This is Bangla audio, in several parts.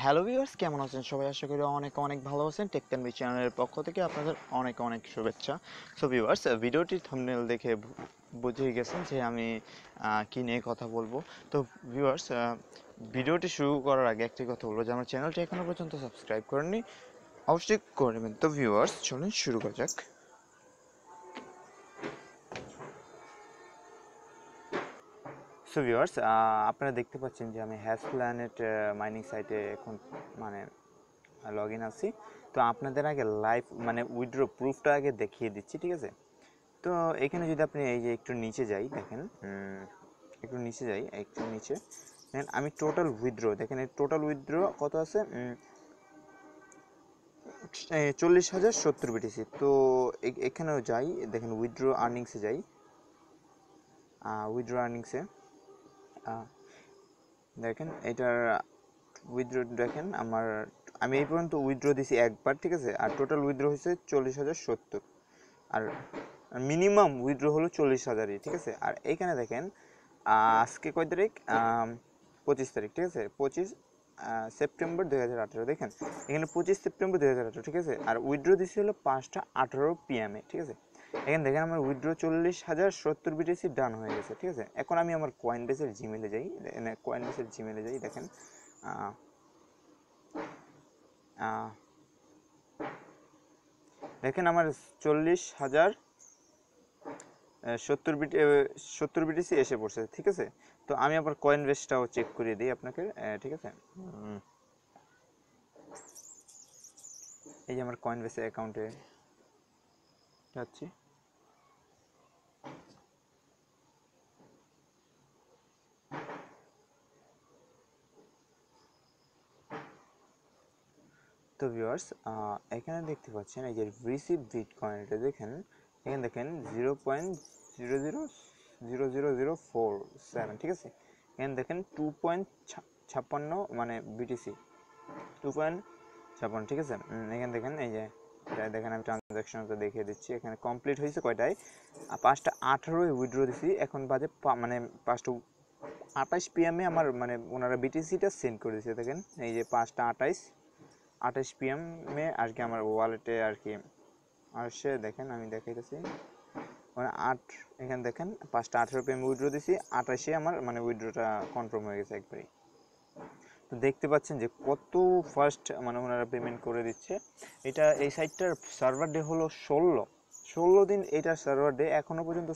হ্যালো ভিউয়ার্স, কেমন আছেন সবাই? আশা করি অনেক অনেক ভালো আছেন। টেক ক্যান বি চ্যানেলের পক্ষ থেকে আপনাদের অনেক অনেক শুভেচ্ছা। সো ভিউয়ার্স, ভিডিওটির থাম্বনেল দেখে বুঝে গেছেন যে আমি কি নিয়ে কথা বলবো। তো ভিউয়ার্স, ভিডিওটি শুরু করার আগে একটি কথা বলবো যে আমার চ্যানেলটি এখনো পর্যন্ত সাবস্ক্রাইব করেননি, অবশ্যই করে নেবেন। তো ভিউয়ার্স, চলুন শুরু করা যাক। সো ভিউয়ার্স, আপনারা দেখতে পাচ্ছেন যে আমি হ্যাশপ্ল্যানেট মাইনিং সাইটে এখন মানে লগ ইন আছি। তো আপনাদের আগে লাইভ উইথড্র প্রুফটা আগে দেখিয়ে দিচ্ছি, ঠিক আছে? তো এখানে যদি আপনি এই যে একটু নিচে যাই, দেখেন একটু নিচে যাই, একটু নিচে দেখেন আমি টোটাল উইথড্র, দেখেন এই টোটাল উইথড্র কত আছে, 40,070 বিটিসি। তো এখানেও যাই, দেখেন উইথড্র আর্নিংসে যাই, উইথড্র আর্নিংসে দেখেন এটার উইথড্র, দেখেন আমি এই পর্যন্ত উইথড্র দিছি একবার, ঠিক আছে? আর টোটাল উইথড্র হয়েছে 40,070, আর মিনিমাম উইথড্র হলো 40,000ই, ঠিক আছে? আর এইখানে দেখেন আজকে কয় তারিখ, 25 তারিখ, ঠিক আছে? 25 সেপ্টেম্বর 2018, দেখেন এখানে 25 সেপ্টেম্বর 2018, ঠিক আছে? আর উইথড্র দিছি হলো 5টা 18 PM, ঠিক আছে? এখানে দেখেন আমার উইথড্র 40,070 বিটিসি ডান হয়ে গেছে, ঠিক আছে? এখন আমি আমার কয়েনবেসের জিমেলে যাই, দেখেন দেখেন আমার 40,070 বিটিসি এসে পড়ছে, ঠিক আছে? তো আমি আবার কয়েন বেসটাও চেক করে দিই আপনাকে, ঠিক আছে? এই যে আমার কয়েন বেসের অ্যাকাউন্টে যাচ্ছি। তো ভিউয়ার্স, এখানে দেখতে পাচ্ছেন এই যে রিসিভ বিটকয়েন, এটা দেখেন, এখানে দেখেন 0.000047, ঠিক আছে? এখানে দেখেন 2.56 বিটিসি, 2.56, ঠিক আছে? এখানে দেখেন এই যে এটা দেখেন, আমি ট্রানজাকশনটা দেখিয়ে দিচ্ছি। এখানে কমপ্লিট হয়েছে কয়টায়, 5টা 18 উইথড্র দিছি, এখন বাজে 5টা 28 PM আমার ওনারা বিটিসিটা সেন্ড করে দিয়েছে। দেখেন এই যে 5টা 28 PM আর কি আমার ওয়ালেটে আর কি আসছে, দেখেন আমি দেখাইতেছি এখানে দেখেন 5টা 18 PM উইথড্র দিছি, 28-এ আমার উইথড্রটা কনফার্ম হয়ে গেছে একবারই। তো দেখতে পাচ্ছেন যে কত ফাস্ট ওনারা পেমেন্ট করে দিচ্ছে। এই সাইটটার সার্ভার ডে হলো 16 দিন, এটার সার্ভার ডে এখনো পর্যন্ত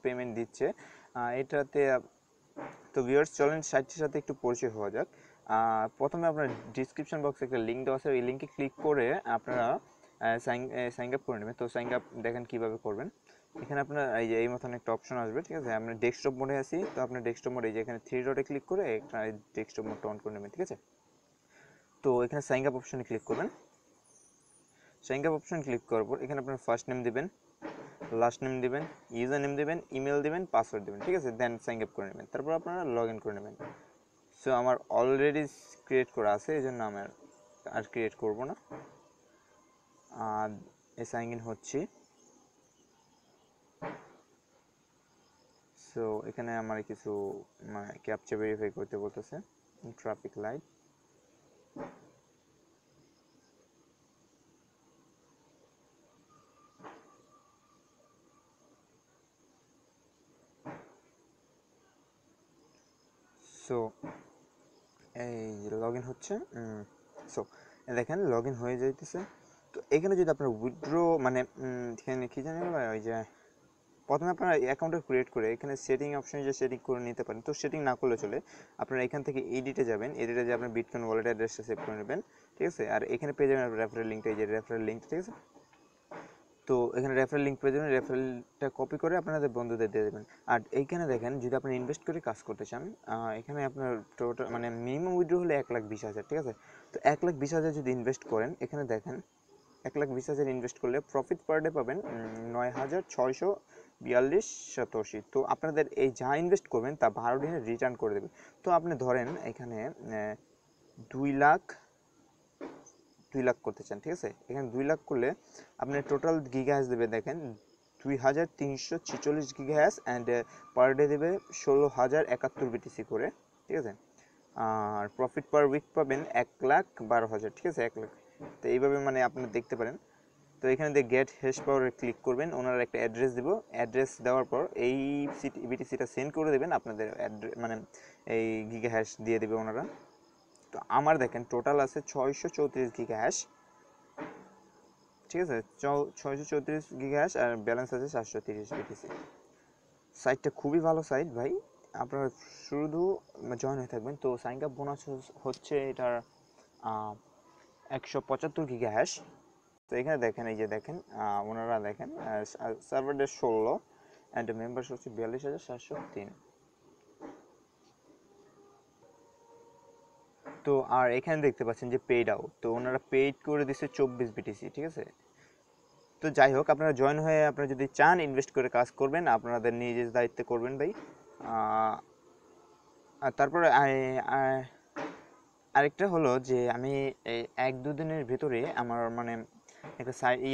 পেমেন্ট দিচ্ছে এটাতে। তো ভিউয়ার্স, চলেন সাইটটির সাথে একটু পরিচয় হওয়া যাক। প্রথমে আপনার ডিসক্রিপশন বক্সে একটা লিঙ্ক দেওয়া আছে, ওই লিঙ্কে ক্লিক করে আপনারা সাইন আপ করে নেবেন। তো সাইন আপ দেখেন কীভাবে করবেন। এখানে আপনার এই মতন একটা অপশন আসবে, ঠিক আছে? আমরা ডেস্কটপ মোডে আছি, তো আপনার ডেস্কটপ মোডে এখানে 3 ডটে ক্লিক করে একটা ডেস্কটপ মোডটা অন করে নেবেন, ঠিক আছে? তো এখানে সাইন আপ অপশনে ক্লিক করবেন। সাইন আপ অপশন ক্লিক করার পর এখানে আপনার ফার্স্ট নেম দিবেন, লাস্ট নেম দিবেন, ইউজার নেম দিবেন, ইমেল দিবেন, পাসওয়ার্ড দিবেন, ঠিক আছে? দেন সাইন আপ করে নেবেন, তারপর আপনারা লগ ইন করে নেবেন। সো আমার অলরেডি ক্রিয়েট করা আছে, এই জন্য আমার আর ক্রিয়েট করব না। সাইন ইন হচ্ছে। সো এখানে আমার কিছু ক্যাপচা ভেরিফাই করতে বলতেছে, ট্রাফিক লাইট। সো এই লগ ইন হচ্ছে। সো দেখেন লগ ইন হয়ে যাইতেছে। তো এখানে যদি আপনার উইথড্র এখানে কী জানি ওই যে প্রথমে আপনারা অ্যাকাউন্টটা ক্রিয়েট করে এখানে সেটিং অপশনে যে সেটিং করে নিতে পারেন। তো সেটিং না করলে চলে, আপনারা এখান থেকে এডিটে যাবেন, এডিটে যে আপনার বিটকয়েন ওয়ালেট অ্যাড্রেসটা সেভ করে নেবেন, ঠিক আছে? আর এখানে পেয়ে যাবেন রেফারেল লিঙ্কটা, এই যে রেফারেল লিঙ্ক, ঠিক আছে? তো এখানে রেফারেল লিঙ্ক পেয়ে যাবেন, রেফারেলটা কপি করে আপনাদের বন্ধুদের দিয়ে দেবেন। আর এইখানে দেখেন যদি আপনি ইনভেস্ট করে কাজ করতে চান, এখানে আপনার টোটাল মিনিমাম উইথড্র হলে 1,20,000, ঠিক আছে? তো 1,20,000 যদি ইনভেস্ট করেন, এখানে দেখেন 1,20,000 ইনভেস্ট করলে প্রফিট পার ডে পাবেন 9,642 তো আপনাদের এই যা ইনভেস্ট করবেন তা 12 দিনে রিটার্ন করে দেবে। তো আপনি ধরেন এখানে 2 লাখ করতে চান, ঠিক আছে? এখানে 2 লাখ করলে আপনার টোটাল গিগা হ্যাশ দেবে, দেখেন 2,346 giga hash, and per day দেবে 16,071 বিটিসি করে, ঠিক আছে? আর প্রফিট পার উইক পাবেন 1,12,000, ঠিক আছে, 1,00,000। তো এইভাবে মানে আপনারা দেখতে পারেন। তো এখানে দিয়ে গেট হ্যাশ পাওয়ারে ক্লিক করবেন, ওনারা একটা অ্যাড্রেস দিব, অ্যাড্রেস দেওয়ার পর এই বিটিসিটা সেন্ড করে দেবেন আপনাদের মানে এই গিগা হ্যাশ দিয়ে দেবে ওনারা। তো আমার দেখেন টোটাল আছে 634 গিগা হ্যাশ, ঠিক আছে, 634 গিগা হ্যাশ, আর ব্যালেন্স আছে 730 বিটিসি। সাইটটা খুবই ভালো সাইট ভাই, আপনারা শুধু জয়েন হয়ে থাকবেন। তো সাইন আপ বোনাস হচ্ছে এটার 175 গিগা হ্যাশ। তো এখানে দেখেন, এই যে দেখেন ওনারা দেখেন সার্ভার ডে 16 অ্যান্ড মেম্বার্স হচ্ছে 42,703। তো আর এখানে দেখতে পাচ্ছেন যে পেইড আউট, তো ওনারা পেইড করে দিচ্ছে 24 বিটিসি, ঠিক আছে। তো যাই হোক, আপনারা জয়েন হয়ে আপনারা যদি চান ইনভেস্ট করে কাজ করবেন, আপনাদের নিজের দায়িত্বে করবেন ভাই। আর তারপরে আরেকটা হলো যে আমি এই 1-2 দিনের ভেতরে আমার মানে একটা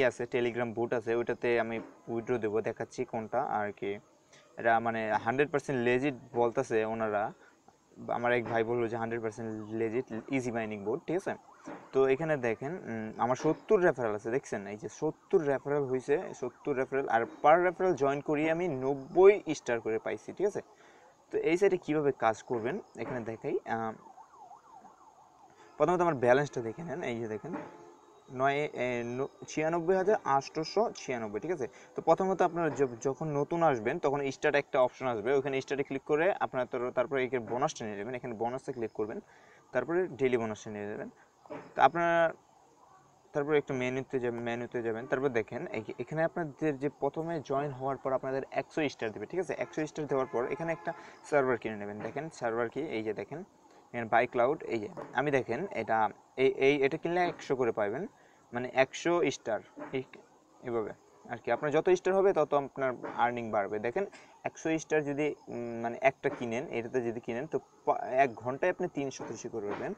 আছে, টেলিগ্রাম বুট আছে, ওইটাতে আমি উইথড্র দেবো, দেখাচ্ছি কোনটা আর কি। এটা মানে 100% লেজিট বলতেছে ওনারা, আমার এক ভাই বললো যে 100% লেজিট ইজি মাইনিং বোর্ড, ঠিক আছে। তো এখানে দেখেন আমার 70 রেফারেল আছে, দেখছেন এই যে 70 রেফারেল হয়েছে, 70 রেফারেল, আর পার রেফারেল জয়েন করিয়ে আমি 90 স্টার করে পাইছি, ঠিক আছে। তো এই সাইটে কীভাবে কাজ করবেন এখানে দেখাই। প্রথমত আমার ব্যালেন্সটা দেখে নেন, এই যে দেখেন 96,896, ঠিক আছে। তো প্রথমত আপনারা যখন নতুন আসবেন তখন স্টার্ট একটা অপশন আসবে, ওখানে স্টার্টে ক্লিক করে আপনারা তারপরে এখানে বোনাসটা নিয়ে নেবেন, এখানে বোনাসে ক্লিক করবেন, তারপরে ডেইলি বোনাসটা নিয়ে নেবেন। তো আপনারা তারপরে একটু মেনুতে যাবেন, তারপর দেখেন এখানে আপনাদের যে প্রথমে জয়েন হওয়ার পর আপনাদের 100 স্টার দেবে, ঠিক আছে। 100 স্টার দেওয়ার পর এখানে একটা সার্ভার কিনে নেবেন, দেখেন সার্ভার কি, এই যে দেখেন এখানে বাই ক্লাউড, এই যে আমি দেখেন এটা এটা কিনলে 100 করে পাবেন, মানে 100 স্টার এভাবে আর কি। আপনার যত স্টার হবে তত আপনার আর্নিং বাড়বে। দেখেন 100 স্টার যদি মানে একটা কিনেন, এটাতে যদি কিনেন তো 1 ঘন্টায় আপনি 300 করে পাবেন।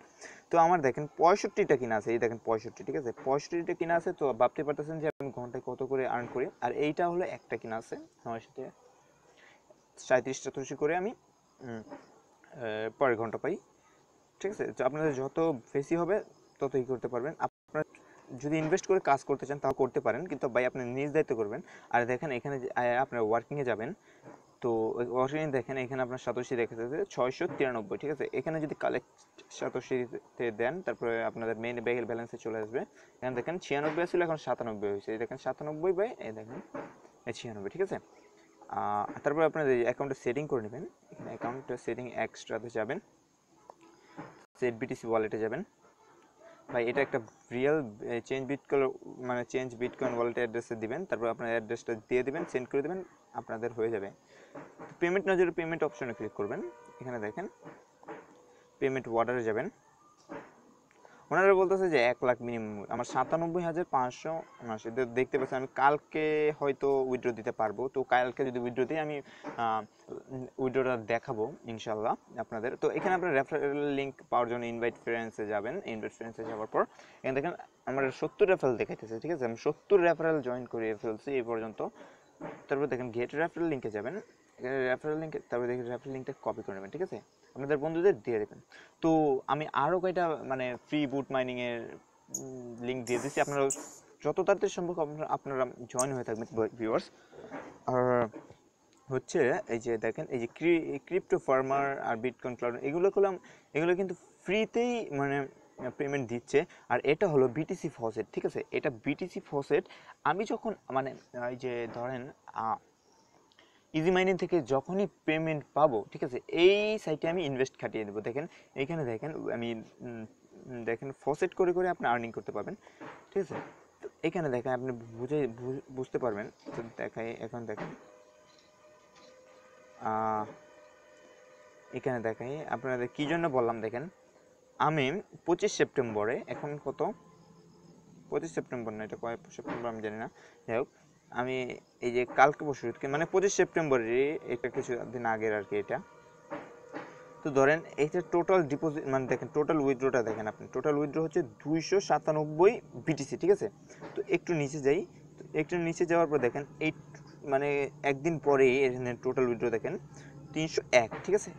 তো আমার দেখেন 65টা কিনা আছে, এই দেখেন 65, ঠিক আছে, 65টা কিনা আছে। তো ভাবতে পারতেছেন যে আমি ঘন্টায় কত করে আর্ন করি। আর এইটা হলো একটা কিনা আছে, আমার সাথে 37-38 করে আমি পার ঘন্টা পাই, ঠিক আছে। তো আপনাদের যত বেশি হবে ততই করতে পারবেন। আপনারা যদি ইনভেস্ট করে কাজ করতে চান তাও করতে পারেন, কিন্তু ভাই আপনি নিজ দায়িত্ব করবেন। আর দেখেন এখানে আপনার ওয়ার্কিংয়ে যাবেন, তো ওয়ার্কিংয়ে দেখেন এখানে আপনার 87 দেখা যাচ্ছে 693, ঠিক আছে। এখানে যদি কালেক্ট 87-তে দেন, তারপরে আপনাদের মেইন ব্যালেন্সে চলে আসবে। এখানে দেখেন 96 ছিল, এখন 97 হয়েছে, এই দেখেন 97 বাই এই দেখেন 96, ঠিক আছে। তারপরে আপনাদের অ্যাকাউন্টে সেটিং করে নেবেন, এখানে অ্যাকাউন্টে সেটিং এক্সট্রাতে যাবেন, সেট বিটিসি ওয়ালেটে যাবেন। ভাই এটা একটা রিয়েল চেঞ্জ বিটকয়েন ওয়ালেট অ্যাড্রেসে দিবেন, তারপর আপনার অ্যাড্রেসটা দিয়ে দিবেন, সেন্ড করে দেবেন, আপনাদের হয়ে যাবে। পেমেন্ট নজরে পেমেন্ট অপশনে ক্লিক করবেন, এখানে দেখেন পেমেন্ট অর্ডারে যাবেন। ওনারা বলতেছে যে 1 লাখ মিনিমাম, আমার 97,579 দেখতে পাচ্ছি। আমি কালকে হয়তো উইথড্র দিতে পারবো, তো কালকে যদি উইথড্র দিই আমি উইথড্রটা দেখাবো ইনশাল্লাহ আপনাদের। তো এখানে আপনার রেফারেল লিঙ্ক পাওয়ার জন্য ইনভাইট ফ্রেন্ডসে যাবেন, ইনভাইট ফ্রেন্ডসে যাওয়ার পর এখানে দেখেন আমার 70 রেফারেল দেখাইতেছে, ঠিক আছে। আমি 70 রেফারেল জয়েন করিয়ে ফেলছি এই পর্যন্ত। তারপর দেখেন গেট রেফারেল লিঙ্কে যাবেন, এখানে রেফারেল লিঙ্কে, তারপরে দেখেন রেফারেল লিঙ্কটা কপি করে নেবেন, ঠিক আছে, আপনাদের বন্ধুদের দিয়ে দেবেন। তো আমি আরও কয়টা মানে ফ্রি বুট মাইনিংয়ের লিঙ্ক দিয়ে দিচ্ছি, আপনারা যত তাড়াতাড়ি সম্ভব আপনারা জয়েন হয়ে থাকবেন ভিউয়ার্স। আর হচ্ছে এই যে দেখেন এই যে ক্রিপ্টো ফার্মার আর বিটকয়েন ক্লাউড, এগুলো কিন্তু ফ্রিতেই মানে পেমেন্ট দিচ্ছে। আর এটা হলো বিটিসি ফসেট, ঠিক আছে, এটা বিটিসি ফসেট। আমি যখন মানে এই যে ধরেন ইজি মাইনিং থেকে যখনই পেমেন্ট পাবো, ঠিক আছে, এই সাইটে আমি ইনভেস্ট খাটিয়ে দেবো। দেখেন এইখানে দেখেন আমি দেখেন ফসেট করে করে আপনি আর্নিং করতে পারবেন, ঠিক আছে। তো এখানে দেখেন আপনি বুঝতে পারবেন। তো দেখাই, এখন দেখেন এখানে দেখাই আপনাদের কী জন্য বললাম। দেখেন আমি 25 সেপ্টেম্বরে, এখন কত 25 সেপ্টেম্বর না, এটা কয় সেপ্টেম্বর আমি জানি না, যাই হোক আমি এই যে কালকে পরশু মানে 25 সেপ্টেম্বরেরই, এটা কিছুদিন আগের আর কি এটা। তো ধরেন এইটা টোটাল ডিপোজিট মানে দেখেন টোটাল উইথড্রটা দেখেন, আপনি টোটাল উইথড্র হচ্ছে 297 বিটিসি, ঠিক আছে। তো একটু নিচে যাই, তো একটু নিচে যাওয়ার পর দেখেন এই মানে একদিন পরেই এখানে টোটাল উইথড্র দেখেন 301, ঠিক আছে।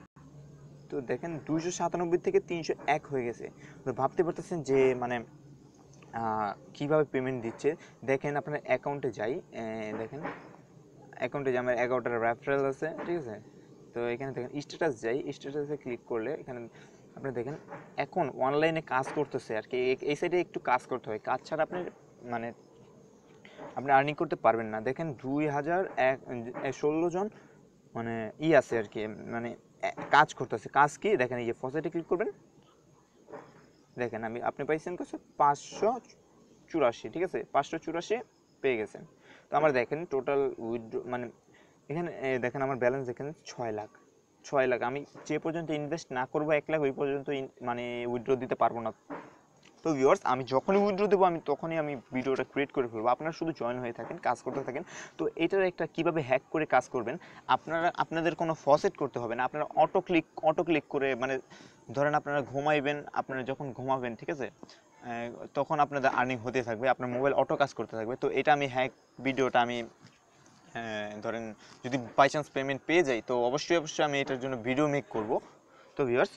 তো দেখেন 297 থেকে 301 হয়ে গেছে। তো ভাবতে পারতেছেন যে মানে কিভাবে পেমেন্ট দিচ্ছে। দেখেন আপনার অ্যাকাউন্টে যাই, দেখেন অ্যাকাউন্টে যে আমার 11টার রেফারেল আছে, ঠিক আছে। তো এখানে দেখেন স্ট্যাটাস যাই, স্ট্যাটাসে ক্লিক করলে এখানে আপনি দেখেন এখন অনলাইনে কাজ করতেছে আর কি। এই সাইডে একটু কাজ করতে হয়, কাজ ছাড়া আপনি মানে আপনি আর্নিং করতে পারবেন না। দেখেন 2016 জন মানে আছে আর কি, মানে কাজ করতেছে। কাজ কি দেখেন, এই যে ফসেটে ক্লিক করবেন, দেখেন আপনি পাইছেন কত 584, ঠিক আছে 584 পেয়ে গেছেন। তো আমার দেখেন টোটাল উইথড্র মানে এখানে দেখেন আমার ব্যালেন্স দেখেন 6 লাখ। 6 লাখ আমি যে পর্যন্ত ইনভেস্ট না করবো 1 লাখ ওই পর্যন্ত মানে উইথড্র দিতে পারবো না। তো ভিউয়ার্স আমি যখনই উইথড্র দেবো তখনই আমি ভিডিওটা ক্রিয়েট করে ফেলবো, আপনারা শুধু জয়েন হয়ে থাকেন, কাজ করতে থাকেন। তো এটার একটা কিভাবে হ্যাক করে কাজ করবেন, আপনাদের কোনো ফসেট করতে হবে না, আপনারা অটো ক্লিক করে মানে ধরেন আপনারা ঘুমাইবেন, আপনারা যখন ঘুমাবেন, ঠিক আছে, তখন আপনাদের আর্নিং হতে থাকবে, আপনার মোবাইল অটো কাজ করতে থাকবে। তো এটা আমি ভিডিওটা আমি ধরেন যদি বাই চান্স পেমেন্ট পেয়ে যাই তো অবশ্যই আমি এটার জন্য ভিডিও মেক করব। তো ভিউয়ার্স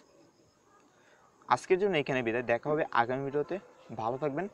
আজকের জন্য এখানে বিদায়, দেখা হবে আগামী ভিডিওতে। ভালো থাকবেন,